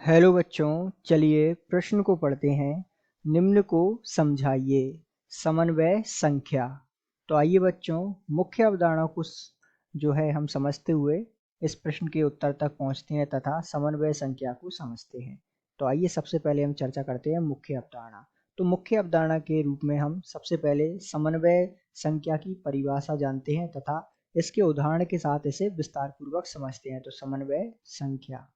Hello बच्चों, चलिए प्रश्न को पढ़ते हैं। निम्न को समझाइए। समन्वय संख्या। तो आइए बच्चों, मुख्य अवधारणा को जो है हम समझते हुए इस प्रश्न के उत्तर तक पहुंचते हैं तथा समन्वय संख्या को समझते हैं। तो आइए सबसे पहले हम चर्चा करते हैं मुख्य अवधारणा। तो मुख्य अवधारणा के रूप में हम सबसे पहले समन्वय संख्या की परिभाषा जानते हैं तथा इसके उदाहरण के साथ इसे विस्तार पूर्वक समझते हैं। तो समन्वय संख्या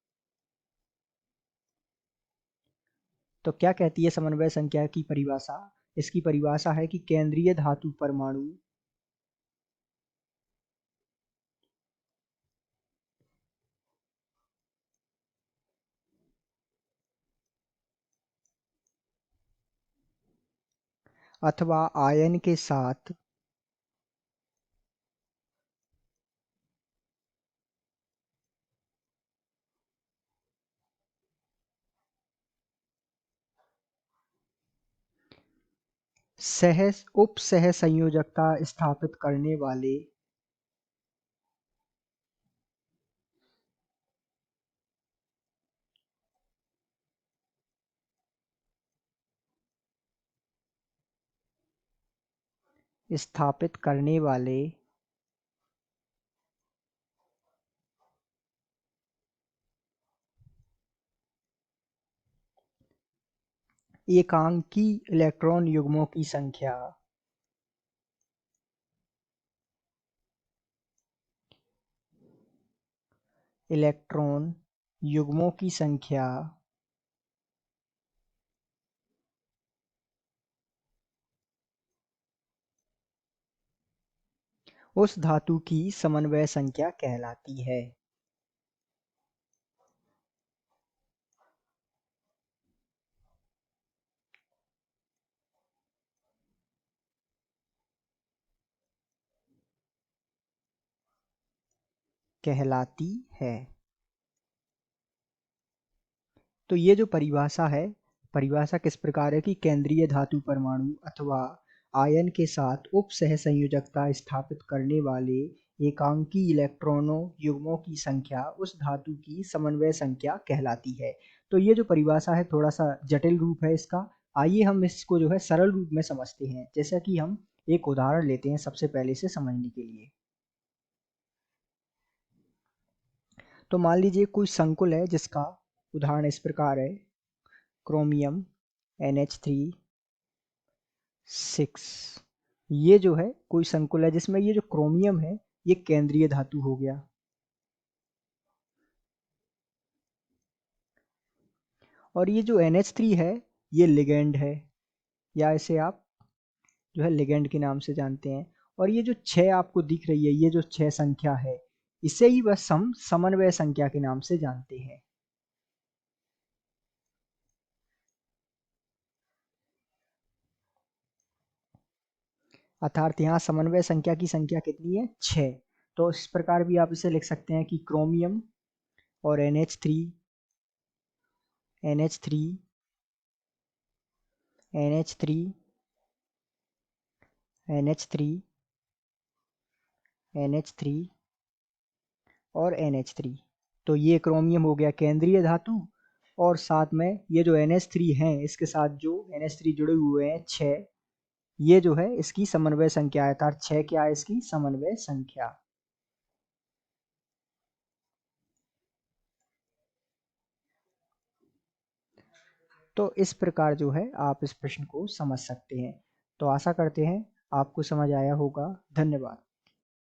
तो क्या कहती है समन्वय संख्या की परिभाषा? इसकी परिभाषा है कि केंद्रीय धातु परमाणु अथवा आयन के साथ उप सह संयोजकता स्थापित करने वाले स्थापित करने वाले एकांकी इलेक्ट्रॉन युग्मों की संख्या इलेक्ट्रॉन युग्मों की संख्या उस धातु की समन्वय संख्या कहलाती है। कहलाती है। तो ये जो परिभाषा है, परिभाषा किस प्रकार है कि केंद्रीय धातु परमाणु अथवा आयन के साथ उप सह संयोजकता स्थापित करने वाले एकांकी इलेक्ट्रॉनों युग्मों की संख्या उस धातु की समन्वय संख्या कहलाती है। तो ये जो परिभाषा है थोड़ा सा जटिल रूप है इसका। आइए हम इसको जो है सरल रूप में समझते हैं। जैसा कि हम एक उदाहरण लेते हैं सबसे पहले से समझने के लिए। तो मान लीजिए कोई संकुल है जिसका उदाहरण इस प्रकार है: क्रोमियम NH3 6। ये जो है कोई संकुल है जिसमें ये जो क्रोमियम है ये केंद्रीय धातु हो गया, और ये जो NH3 है ये लिगेंड है, या इसे आप जो है लिगेंड के नाम से जानते हैं। और ये जो 6 आपको दिख रही है, ये जो 6 संख्या है, इसे ही बस हम समन्वय संख्या के नाम से जानते हैं। अर्थात यहाँ समन्वय संख्या की संख्या कितनी है? 6। तो इस प्रकार भी आप इसे लिख सकते हैं कि क्रोमियम और NH3 NH3 NH3 NH3 NH3 और NH3। तो ये क्रोमियम हो गया केंद्रीय धातु, और साथ में ये जो NH3 हैं इसके साथ जो NH3 जुड़े हुए हैं 6, ये जो है इसकी समन्वय संख्या है। अर्थात 6 क्या है इसकी समन्वय संख्या। तो इस प्रकार जो है आप इस प्रश्न को समझ सकते हैं। तो आशा करते हैं आपको समझ आया होगा। धन्यवाद।